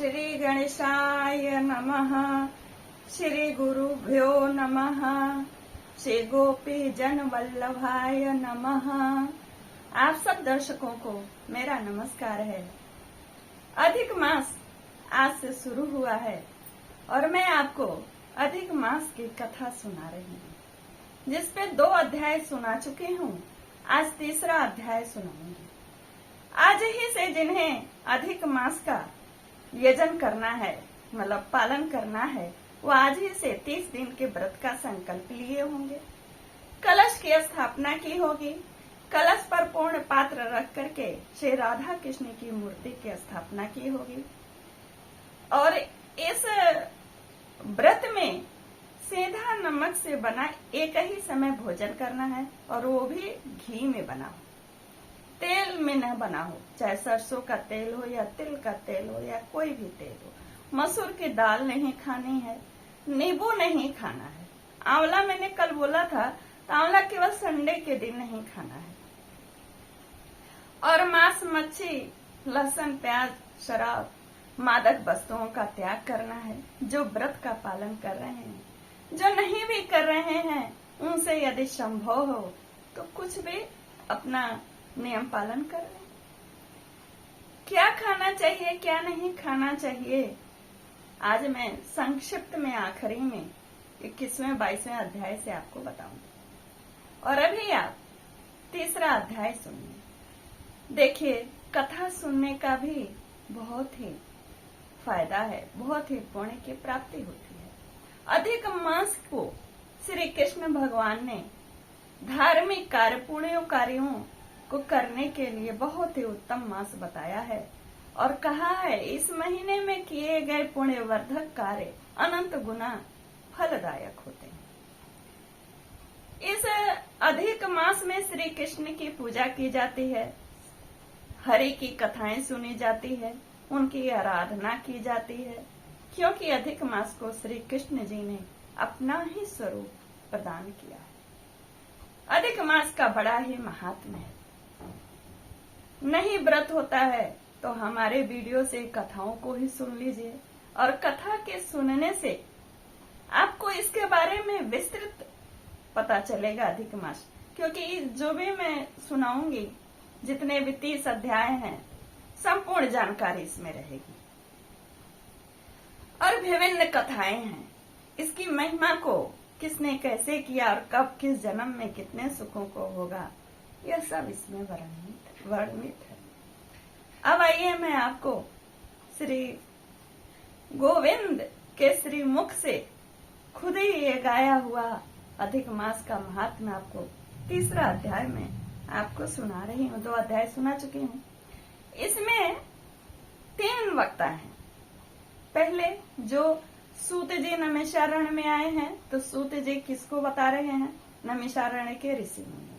श्री गणेशाय नमः। श्री गुरुभ्यो नमः। श्री गोपी जन वल्लभाय नमः। आप सब दर्शकों को मेरा नमस्कार है। अधिक मास आज से शुरू हुआ है और मैं आपको अधिक मास की कथा सुना रही हूँ, जिसपे 2 अध्याय सुना चुकी हूँ। आज तीसरा अध्याय सुनाऊंगी। आज ही से जिन्हें अधिक मास का यजन करना है, मतलब पालन करना है, वो आज ही से 30 दिन के व्रत का संकल्प लिए होंगे। कलश की स्थापना की होगी। कलश पर पूर्ण पात्र रख करके श्री राधा कृष्ण की मूर्ति की स्थापना की होगी और इस व्रत में सीधा नमक से बना एक ही समय भोजन करना है और वो भी घी में बना हो, तेल में न बना हो। चाहे सरसों का तेल हो या तिल का तेल हो या कोई भी तेल हो। मसूर की दाल नहीं खानी है, नींबू नहीं खाना है। आंवला मैंने कल बोला था, तो आंवला केवल संडे के दिन नहीं खाना है। और मांस, मच्छी, लहसुन, प्याज, शराब, मादक वस्तुओं का त्याग करना है। जो व्रत का पालन कर रहे हैं, जो नहीं भी कर रहे हैं, उनसे यदि संभव हो तो कुछ भी अपना नियम पालन कर लें। क्या खाना चाहिए, क्या नहीं खाना चाहिए, आज मैं संक्षिप्त में आखिरी में 21वें 22वें अध्याय से आपको बताऊंगी। और अभी आप तीसरा अध्याय सुनिए। देखिए, कथा सुनने का भी बहुत ही फायदा है, बहुत ही पुण्य की प्राप्ति होती है। अधिक मास को श्री कृष्ण भगवान ने धार्मिक कार्य, पुण्य कार्यों को करने के लिए बहुत ही उत्तम मास बताया है और कहा है, इस महीने में किए गए पुण्यवर्धक कार्य अनंत गुना फलदायक होते हैं। इस अधिक मास में श्री कृष्ण की पूजा की जाती है, हरि की कथाएं सुनी जाती है, उनकी आराधना की जाती है, क्योंकि अधिक मास को श्री कृष्ण जी ने अपना ही स्वरूप प्रदान किया है। अधिक मास का बड़ा ही महात्म्य है। नहीं व्रत होता है तो हमारे वीडियो से कथाओं को ही सुन लीजिए और कथा के सुनने से आपको इसके बारे में विस्तृत पता चलेगा अधिक मास, क्योंकि जो भी मैं सुनाऊंगी, जितने भी 30 अध्याय हैं, संपूर्ण जानकारी इसमें रहेगी और विभिन्न कथाएं हैं। इसकी महिमा को किसने कैसे किया और कब किस जन्म में कितने सुखों को होगा, यह सब इसमें वर्णित है। अब आइए मैं आपको श्री गोविंद के श्री मुख से खुद ही ये गाया हुआ अधिक मास का महात्म्य आपको तीसरा अध्याय में आपको सुना रही हूँ। 2 अध्याय सुना चुकी हूँ। इसमें 3 वक्ता हैं। पहले जो सूत जी नैमिषारण्य में आए हैं, तो सूत जी किसको बता रहे हैं? नैमिषारण्य के ऋषि मुनियों को।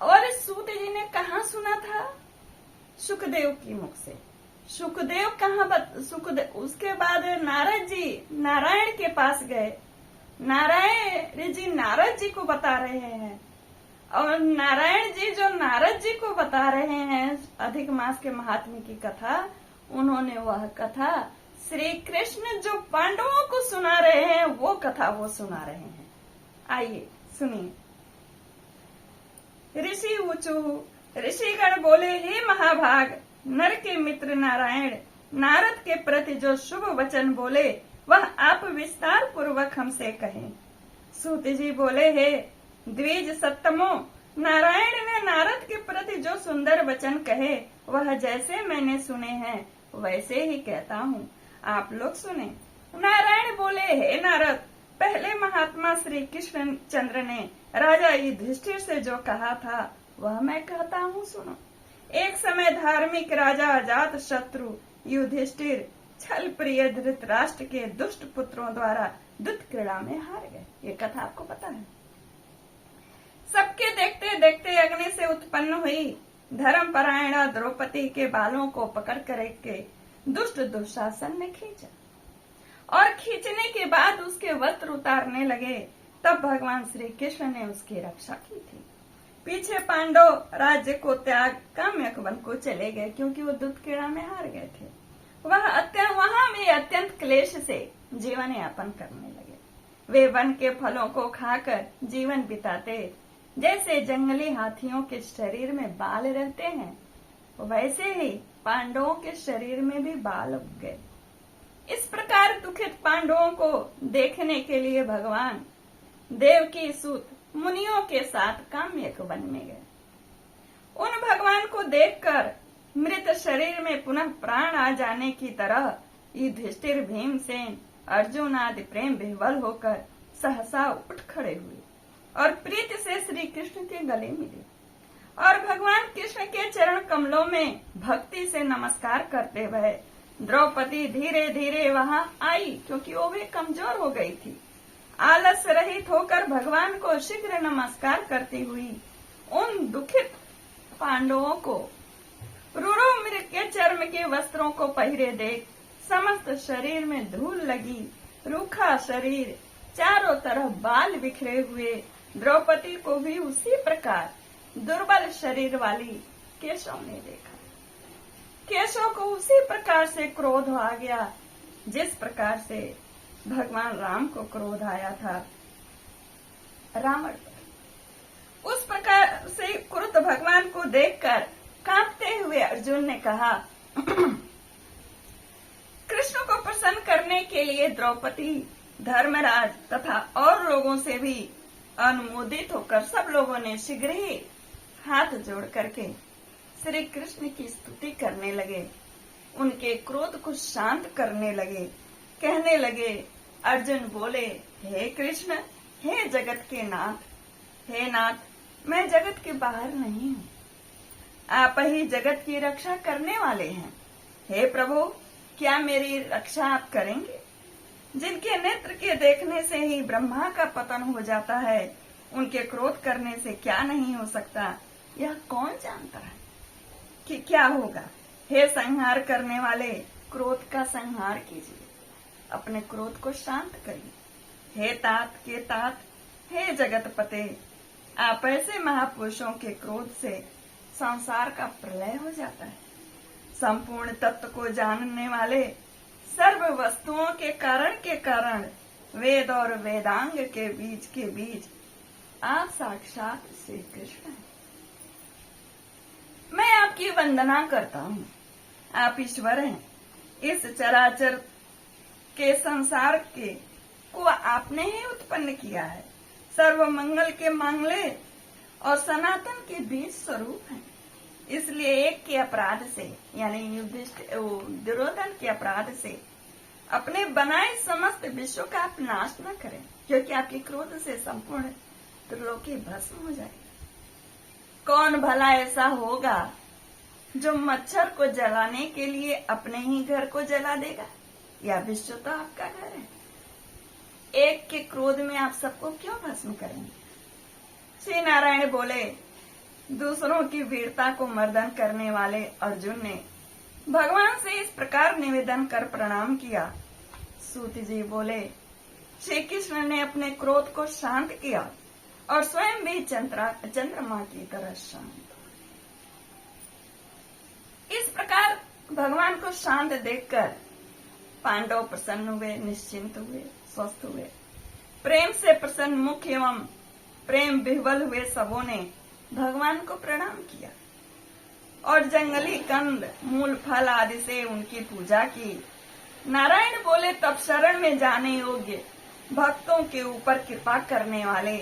और सूत जी ने कहा सुना था? सुखदेव की मुख से। सुखदेव उसके बाद नारद जी नारायण के पास गए। नारायण जी नारद जी को बता रहे हैं और नारायण जी जो नारद जी को बता रहे हैं अधिक मास के महात्म्य की कथा, उन्होंने वह कथा श्री कृष्ण जो पांडवों को सुना रहे हैं, वो कथा वो सुना रहे हैं। आइए सुनिए। ऋषि ऊचु, ऋषिगण बोले, हे महाभाग, नर के मित्र नारायण नारद के प्रति जो शुभ वचन बोले, वह आप विस्तार पूर्वक हमसे कहें। सूत जी बोले, हे द्विज सत्तमो, नारायण ने नारद के प्रति जो सुंदर वचन कहे, वह जैसे मैंने सुने हैं वैसे ही कहता हूँ, आप लोग सुने। नारायण बोले, हे नारद, पहले महात्मा श्री कृष्ण चंद्र ने राजा युधिष्ठिर से जो कहा था वह मैं कहता हूँ, सुनो। एक समय धार्मिक राजा अजात शत्रु युधिष्ठिर छल प्रिय धृतराष्ट्र के दुष्ट पुत्रों द्वारा दुष्ट क्रीड़ा में हार गए। ये कथा आपको पता है। सबके देखते देखते अग्नि से उत्पन्न हुई धर्मपरायणा द्रौपदी के बालों को पकड़ कर के दुष्ट दुशासन ने खींचा और खींचने के बाद उसके वस्त्र उतारने लगे। तब भगवान श्री कृष्ण ने उसकी रक्षा की थी। पीछे पांडव राज्य को त्याग काम्यक वन को चले गए, क्योंकि वो दूधखेड़ा में हार गए थे। वहां भी अत्यंत क्लेश से जीवन यापन करने लगे। वे वन के फलों को खाकर जीवन बिताते। जैसे जंगली हाथियों के शरीर में बाल रहते हैं, वैसे ही पांडवों के शरीर में भी बाल उग गए। इस प्रकार दुखित पांडवों को देखने के लिए भगवान देवकी सूत मुनियों के साथ काम्यक वन में गए। उन भगवान को देखकर मृत शरीर में पुनः प्राण आ जाने की तरह युधिष्ठिर, भीमसेन, अर्जुन आदि प्रेम विह्वल होकर सहसा उठ खड़े हुए और प्रीति से श्री कृष्ण के गले मिले और भगवान कृष्ण के चरण कमलों में भक्ति से नमस्कार करते हुए द्रौपदी धीरे धीरे वहां आई, क्योंकि वो भी कमजोर हो गई थी। आलस रहित होकर भगवान को शीघ्र नमस्कार करती हुई उन दुखित पांडवों को रूरो मृग के चर्म के वस्त्रों को पहिरे देख समस्त शरीर में धूल लगी, रूखा शरीर, चारों तरफ बाल बिखरे हुए द्रौपदी को भी उसी प्रकार दुर्बल शरीर वाली केशव ने देखा। केशव को उसी प्रकार से क्रोध आ गया, जिस प्रकार से भगवान राम को क्रोध आया था रावण पर। उस प्रकार से क्रुद्ध भगवान को देखकर कांपते हुए अर्जुन ने कहा, कृष्ण को प्रसन्न करने के लिए द्रौपदी, धर्मराज तथा और लोगों से भी अनुमोदित होकर सब लोगों ने शीघ्र ही हाथ जोड़ करके श्री कृष्ण की स्तुति करने लगे, उनके क्रोध को शांत करने लगे। कहने लगे, अर्जुन बोले, हे कृष्ण, हे जगत के नाथ, हे नाथ, मैं जगत के बाहर नहीं हूँ, आप ही जगत की रक्षा करने वाले हैं। हे प्रभु, क्या मेरी रक्षा आप करेंगे? जिनके नेत्र के देखने से ही ब्रह्मा का पतन हो जाता है, उनके क्रोध करने से क्या नहीं हो सकता, यह कौन जानता है कि क्या होगा। हे संहार करने वाले, क्रोध का संहार कीजिए, अपने क्रोध को शांत करिए। हे तात के तात, हे जगत पते, आप ऐसे महापुरुषों के क्रोध से संसार का प्रलय हो जाता है। संपूर्ण तत्व को जानने वाले, सर्व वस्तुओं के कारण वेद और वेदांग के बीच आप साक्षात श्री कृष्ण हैं। मैं आपकी वंदना करता हूँ, आप ईश्वर हैं। इस चराचर के संसार को आपने ही उत्पन्न किया है। सर्व मंगल के मांगले और सनातन के बीज स्वरूप हैं। इसलिए एक के अपराध से, यानी दुर्योधन के अपराध से अपने बनाए समस्त विश्व का आप नाश न करें, क्योंकि आपके क्रोध से संपूर्ण त्रिलोकी भस्म हो जाएगा। कौन भला ऐसा होगा जो मच्छर को जलाने के लिए अपने ही घर को जला देगा? या विश्व तो आपका घर है। एक के क्रोध में आप सबको क्यों भस्म करेंगे? श्री नारायण बोले, दूसरों की वीरता को मर्दन करने वाले अर्जुन ने भगवान से इस प्रकार निवेदन कर प्रणाम किया। सूत जी बोले, श्री कृष्ण ने अपने क्रोध को शांत किया और स्वयं भी चंद्रमा की तरह शांत। इस प्रकार भगवान को शांत देखकर पांडव प्रसन्न हुए, निश्चिंत हुए, स्वस्थ हुए। प्रेम से प्रसन्न मुख एवं प्रेम विह्वल हुए सबों ने भगवान को प्रणाम किया और जंगली कंद, मूल फल आदि से उनकी पूजा की। नारायण बोले, तब शरण में जाने योग्य भक्तों के ऊपर कृपा करने वाले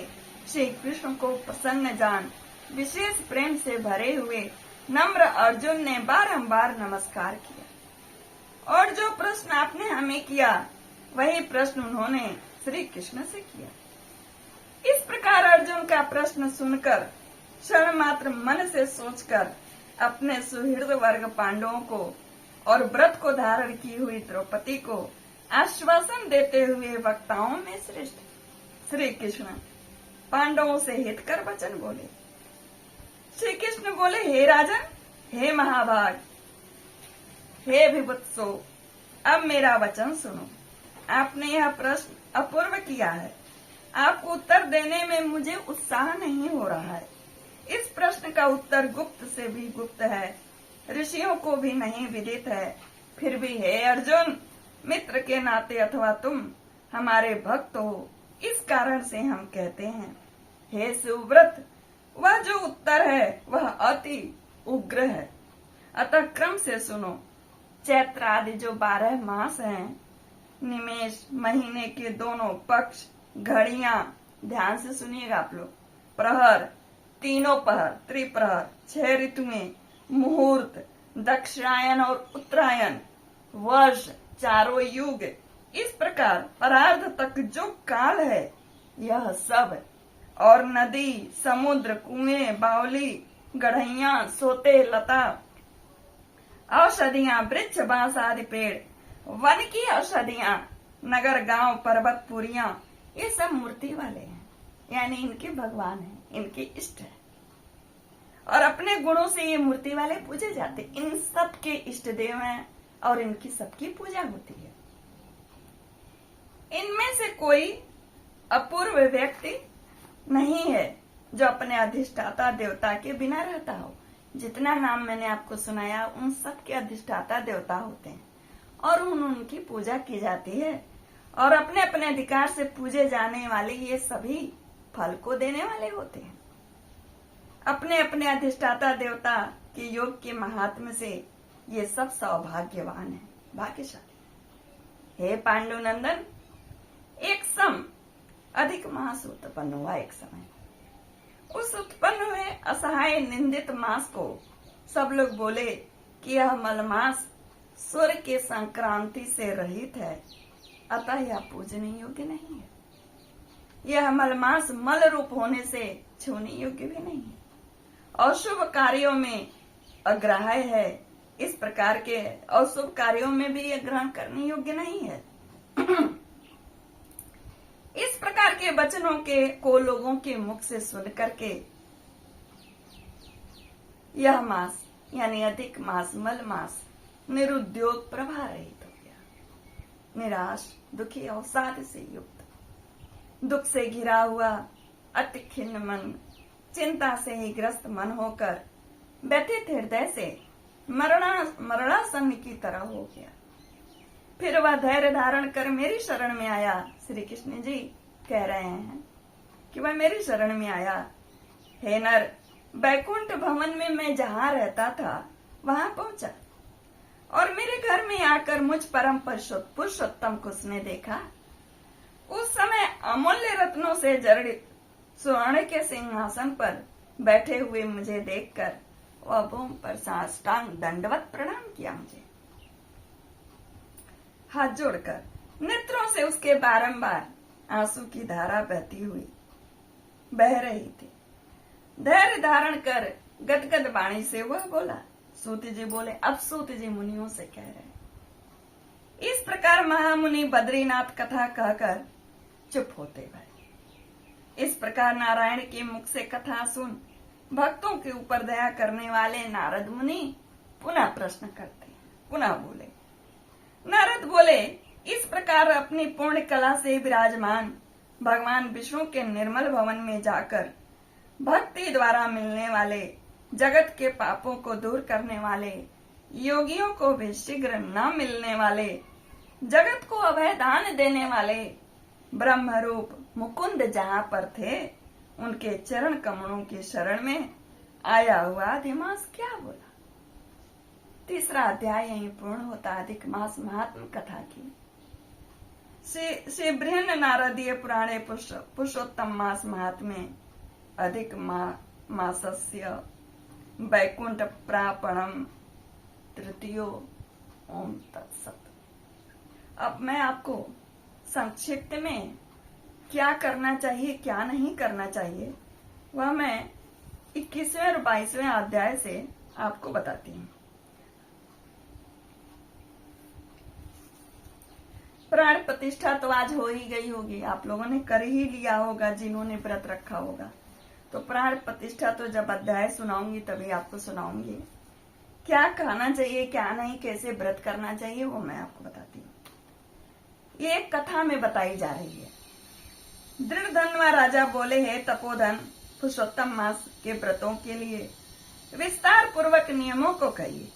श्री कृष्ण को प्रसन्न जान विशेष प्रेम से भरे हुए नम्र अर्जुन ने बारंबार नमस्कार किया और जो प्रश्न आपने हमें किया वही प्रश्न उन्होंने श्री कृष्ण से किया। इस प्रकार अर्जुन का प्रश्न सुनकर क्षण मात्र मन से सोचकर अपने सुहृद वर्ग पांडवों को और व्रत को धारण की हुई द्रौपदी को आश्वासन देते हुए वक्ताओं में श्रेष्ठ श्री कृष्ण पांडवों से हितकर वचन बोले। श्री कृष्ण बोले, हे राजन, हे महाभाग, हे विभुत्सो, अब मेरा वचन सुनो। आपने यह प्रश्न अपूर्व किया है। आपको उत्तर देने में मुझे उत्साह नहीं हो रहा है। इस प्रश्न का उत्तर गुप्त से भी गुप्त है, ऋषियों को भी नहीं विदित है। फिर भी हे अर्जुन, मित्र के नाते अथवा तुम हमारे भक्त हो, इस कारण से हम कहते हैं। हे सुव्रत, वह जो उत्तर है वह अति उग्र है, अतः क्रम से सुनो। चैत्र आदि जो 12 मास हैं, निमेष महीने के दोनों पक्ष, घड़ियां, ध्यान से सुनिएगा आप लोग, प्रहर, तीनों पहर, त्रिप्रहर, 6 ऋतुएं, मुहूर्त, दक्षिणायन और उत्तरायण, वर्ष, चारों युग, इस प्रकार परार्ध तक जो काल है यह सब, और नदी, समुद्र, कुएं, बावली, गढ़ैया, सोते, लता, औषधियां, वृक्ष, बांस आदि पेड़, वन की औषधियां, नगर, गांव, पर्वत, पुरियां, ये सब मूर्ति वाले हैं, यानी इनके भगवान हैं, इनके इष्ट है, और अपने गुणों से ये मूर्ति वाले पूजे जाते। इन सब के इष्ट देव हैं और इनकी सबकी पूजा होती है। इनमें से कोई अपूर्व व्यक्ति नहीं है जो अपने अधिष्ठाता देवता के बिना रहता हो। जितना नाम मैंने आपको सुनाया उन सब के अधिष्ठाता देवता होते हैं और उनकी पूजा की जाती है, और अपने अपने अधिकार से पूजे जाने वाले ये सभी फल को देने वाले होते हैं। अपने अपने अधिष्ठाता देवता के योग के महात्म्य से ये सब सौभाग्यवान है, भाग्यशाली। हे पांडुनंदन, एक सम अधिक मास उत्पन्न हुआ एक समय। उस उत्पन्न हुए असहाय निंदित मास को सब लोग बोले कि यह मलमास सूर्य के संक्रांति से रहित है, अतः यह पूजनीय योग्य नहीं है। यह मलमास मल रूप होने से छूने योग्य भी नहीं है, और शुभ कार्यों में अग्राह्य है। इस प्रकार के अशुभ कार्यों में भी यह ग्रहण करने योग्य नहीं है। इस प्रकार के वचनों को लोगों के मुख से सुन करके यह मास यानी अधिक मास, मल मास, निरुद्योग, प्रभा रहित हो गया। निराश, दुखी, अवसाद से युक्त, दुख से घिरा हुआ, अति खिन्न मन, चिंता से ही ग्रस्त मन होकर व्यथित हृदय से मरणासन्न की तरह हो गया। फिर वह धैर्य धारण कर मेरी शरण में आया। श्री कृष्ण जी कह रहे हैं कि वह मेरी शरण में आया। हे नर, बैकुंठ भवन में मैं जहां रहता था वहां पहुंचा, और मेरे घर में आकर मुझ परम पुरुषोत्तम को उसने देखा। उस समय अमूल्य रत्नों से जड़ित स्वर्ण के सिंहासन पर बैठे हुए मुझे देखकर वह भूमि पर साष्टांग दंडवत प्रणाम किया। मुझे हाथ जोड़कर नेत्रों से उसके बारंबार आंसू की धारा बह रही थी। धैर्य धारण कर गदगद वाणी से वह बोला। सूत जी बोले, अब सूत जी मुनियों से कह रहे। इस प्रकार महामुनि बद्रीनाथ कथा कहकर चुप होते गए। इस प्रकार नारायण के मुख से कथा सुन भक्तों के ऊपर दया करने वाले नारद मुनि पुनः प्रश्न करते, पुनः बोले। नारद बोले, इस प्रकार अपनी पूर्ण कला से विराजमान भगवान विष्णु के निर्मल भवन में जाकर भक्ति द्वारा मिलने वाले, जगत के पापों को दूर करने वाले, योगियों को भी शीघ्र न मिलने वाले, जगत को अभय दान देने वाले ब्रह्म रूप मुकुंद जहाँ पर थे, उनके चरण कमलों की शरण में आया हुआ अधिमास क्या बोला। तीसरा अध्याय यहीं पूर्ण होता। अधिक मास महात्म कथा की श्री बृहन नारदीय पुराणे पुरुषोत्तम मास महात्म्य अधिक मासस्य वैकुंठ प्रापणम तृतीयो। ओम तत्सत। अब मैं आपको संक्षिप्त में क्या करना चाहिए क्या नहीं करना चाहिए वह मैं 21वें और 22वें अध्याय से आपको बताती हूँ। प्राण प्रतिष्ठा तो आज हो ही गई होगी, आप लोगों ने कर ही लिया होगा जिन्होंने व्रत रखा होगा। तो प्राण प्रतिष्ठा तो जब अध्याय सुनाऊंगी तभी आपको सुनाऊंगी। क्या कहना चाहिए क्या नहीं, कैसे व्रत करना चाहिए वो मैं आपको बताती हूँ। ये एक कथा में बताई जा रही है। दृढ़धनवा राजा बोले, हे तपोधन, पुरुषोत्तम मास के व्रतों के लिए विस्तार पूर्वक नियमों को कहिए।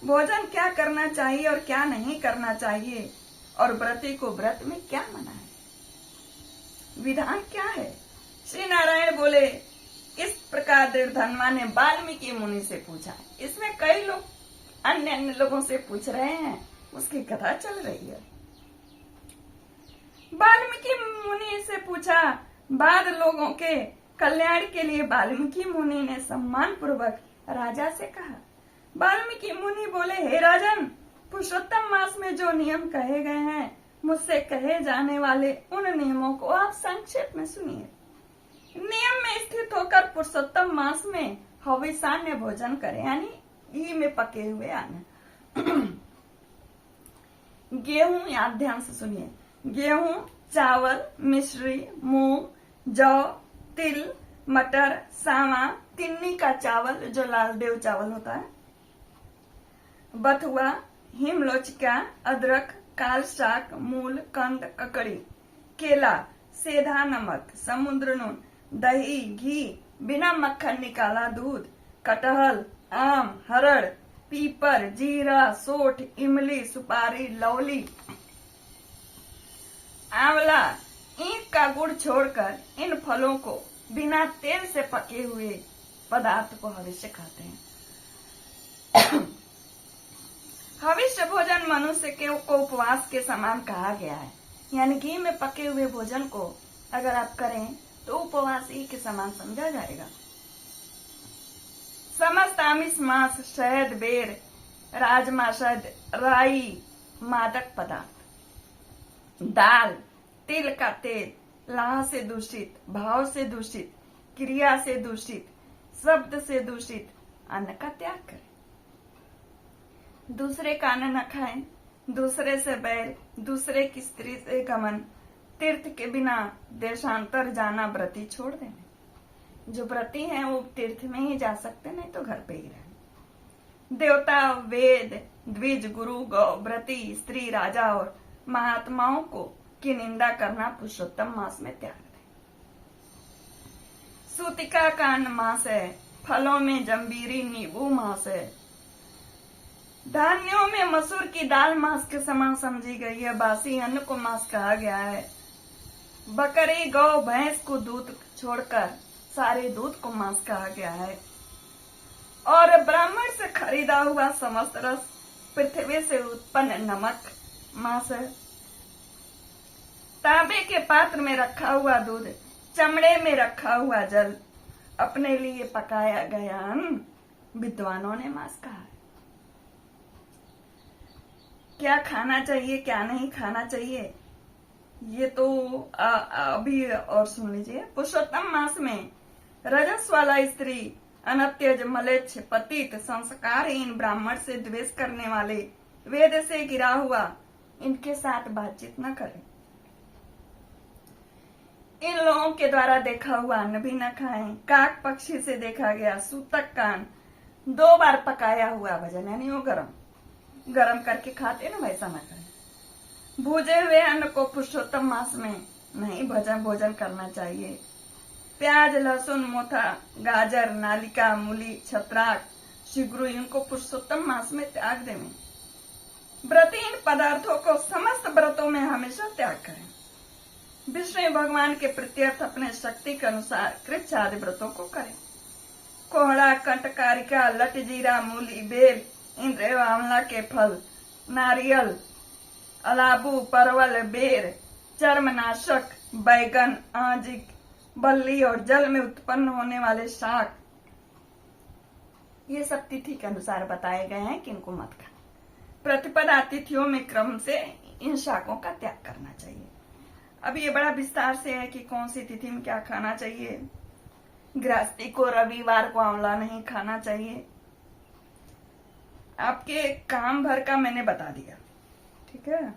भोजन क्या करना चाहिए और क्या नहीं करना चाहिए, और व्रती को व्रत में क्या मना है, विधान क्या है। श्री नारायण बोले, इस प्रकार धनवा ने वाल्मीकि मुनि से पूछा। इसमें कई लोग अन्य लोगों से पूछ रहे हैं, उसकी कथा चल रही है। वाल्मीकि मुनि से पूछा। बाद लोगों के कल्याण के लिए वाल्मीकि मुनि ने सम्मान पूर्वक राजा से कहा। वाल्मीकि मुनि बोले, हे राजन, पुरुषोत्तम मास में जो नियम कहे गए हैं, मुझसे कहे जाने वाले उन नियमों को आप संक्षेप में सुनिए। नियम में स्थित होकर पुरुषोत्तम मास में हविषान्य भोजन करें, यानी घी में पके हुए अन्न। गेहूं, या ध्यान से सुनिए, गेहूं, चावल, मिश्री, मूंग, जौ, तिल, मटर, सावा, तिन्नी का चावल जो लालदेव चावल होता है, बथुआ, हिमलोचिका, अदरक, काल शाक, मूल, कंद, ककड़ी, केला, सेधा नमक, समुद्र नून, दही, घी, बिना मक्खन निकाला दूध, कटहल, आम, हरड़, पीपर, जीरा, सोठ, इमली, सुपारी, लौली, आंवला, ईंख का गुड़ छोड़कर इन फलों को बिना तेल से पके हुए पदार्थ को हविष्य खाते हैं। हविष्य भोजन मनुष्य के को उपवास के समान कहा गया है, यानी घी में पके हुए भोजन को अगर आप करें तो उपवास ही के समान समझा जाएगा। समस्त आमिष, मांस, शहद, बेर, राजमा, शहद, राई, मादक पदार्थ, दाल, तिल का तेल, लाह से दूषित, भाव से दूषित, क्रिया से दूषित, शब्द से दूषित अन्न का त्याग करें। दूसरे का अन्न न खाएं, दूसरे से बैर, दूसरे की स्त्री से गमन, तीर्थ के बिना देशांतर जाना व्रती छोड़ देने। जो व्रती हैं वो तीर्थ में ही जा सकते, नहीं तो घर पे ही रहें। देवता, वेद, द्विज, गुरु, गौ, व्रती, स्त्री, राजा और महात्माओं को की निंदा करना पुरुषोत्तम मास में त्याग दें। सूतिका का अन्न मास है, फलों में जंबीरी, नींबू मास है, धान्यों में मसूर की दाल मांस के समान समझी गई है, बासी अन्न को मांस कहा गया है। बकरी, गौ, भैंस को दूध छोड़कर सारे दूध को मांस कहा गया है। और ब्राह्मण से खरीदा हुआ समस्त रस, पृथ्वी से उत्पन्न नमक मांस है। तांबे के पात्र में रखा हुआ दूध, चमड़े में रखा हुआ जल, अपने लिए पकाया गया अन्न विद्वानों ने मांस कहा है। क्या खाना चाहिए, क्या नहीं खाना चाहिए, ये तो अभी और सुन लीजिए। पुरुषोत्तम मास में रजस वाला स्त्री, अनत्यज, मलेच्छ, पतित, संस्कारहीन, ब्राह्मण से द्वेष करने वाले, वेद से गिरा हुआ, इनके साथ बातचीत न करें। इन लोगों के द्वारा देखा हुआ अन्न भी न खाएं। काक पक्षी से देखा गया सूतक कान 2 बार पकाया हुआ भोजन, यानी वो गरम करके खाते ना, वैसा न करें। भूजे हुए अन्न को पुरुषोत्तम मास में नहीं भोजन करना चाहिए। प्याज, लहसुन, मोथा, गाजर, नालिका, मूली, छत्राक, शिग्रू, इनको पुरुषोत्तम मास में त्याग दें। व्रती इन पदार्थों को समस्त व्रतों में हमेशा त्याग करें। विष्णु भगवान के प्रत्यर्थ अपने शक्ति के अनुसार कृच्छ आदि व्रतों को करें। कोहड़ा, कंटकारिका, लटजीरा, मूली, बेल, इंद्र एवं आंवला के फल, नारियल, अलाबू, परवल, बेर, चर्मनाशक, बैगन, आजिक, बल्ली और जल में उत्पन्न होने वाले शाक, ये सब तिथि के अनुसार बताए गए हैं कि इनको मत खाना। प्रतिपदा तिथियों में क्रम से इन शाकों का त्याग करना चाहिए। अब ये बड़ा विस्तार से है कि कौन सी तिथि में क्या खाना चाहिए। गृहस्थी को रविवार को आंवला नहीं खाना चाहिए। आपके काम भर का मैंने बता दिया, ठीक है।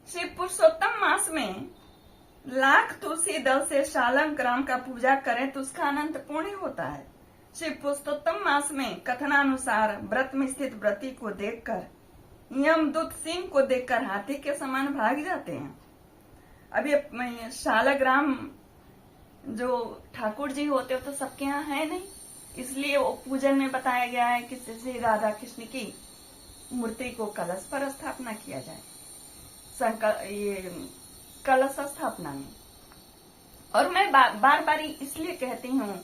श्री पुरुषोत्तम मास में लाख तुलसी दल से शालम ग्राम का पूजा करें तो उसका अनंत पुण्य होता है। श्री पुरुषोत्तम मास में कथनानुसार व्रत में स्थित व्रती को देखकर यमदूत सिंह को देखकर हाथी के समान भाग जाते हैं। अभी शालाग्राम जो ठाकुर जी होते हो तो सबके यहाँ है नहीं, इसलिए वो पूजन में बताया गया है कि श्री राधा कृष्ण की मूर्ति को कलश पर स्थापना किया जाए, ये कलश स्थापना में। और मैं बार बार इसलिए कहती हूँ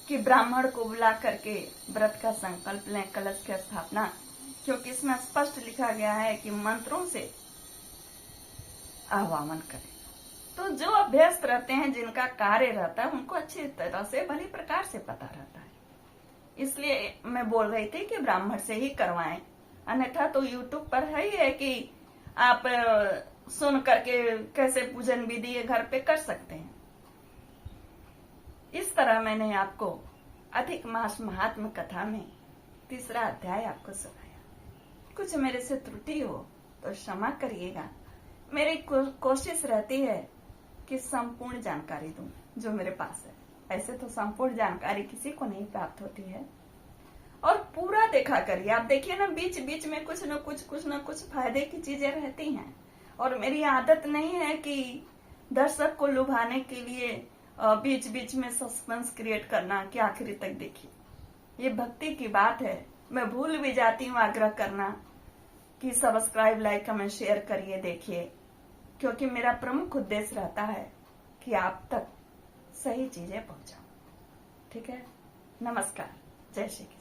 कि ब्राह्मण को बुला करके व्रत का संकल्प लें कलश की स्थापना, क्योंकि इसमें स्पष्ट लिखा गया है कि मंत्रों से आह्वान करें। तो जो अभ्यस्त रहते हैं, जिनका कार्य रहता है, उनको अच्छी तरह से भली प्रकार से पता रहता है। इसलिए मैं बोल रही थी कि ब्राह्मण से ही करवाएं, अन्यथा तो यूट्यूब पर है ही है कि आप सुन करके कैसे पूजन विधि घर पे कर सकते हैं। इस तरह मैंने आपको अधिक मास महात्म कथा में 3रा अध्याय आपको सुनाया। कुछ मेरे से त्रुटि हो तो क्षमा करिएगा। मेरी कोशिश रहती है कि संपूर्ण जानकारी दूं जो मेरे पास है। ऐसे तो संपूर्ण जानकारी किसी को नहीं प्राप्त होती है, और पूरा देखा करिए। आप देखिए ना, बीच बीच में कुछ न कुछ फायदे की चीजें रहती हैं, और मेरी आदत नहीं है कि दर्शक को लुभाने के लिए बीच बीच में सस्पेंस क्रिएट करना कि आखिरी तक देखिए। ये भक्ति की बात है। मैं भूल भी जाती हूँ आग्रह करना कि सब्सक्राइब, लाइक, कमेंट, शेयर करिए, देखिए, क्योंकि मेरा प्रमुख उद्देश्य रहता है कि आप तक सही चीजें पहुंचाऊं। ठीक है, नमस्कार, जय श्री कृष्ण।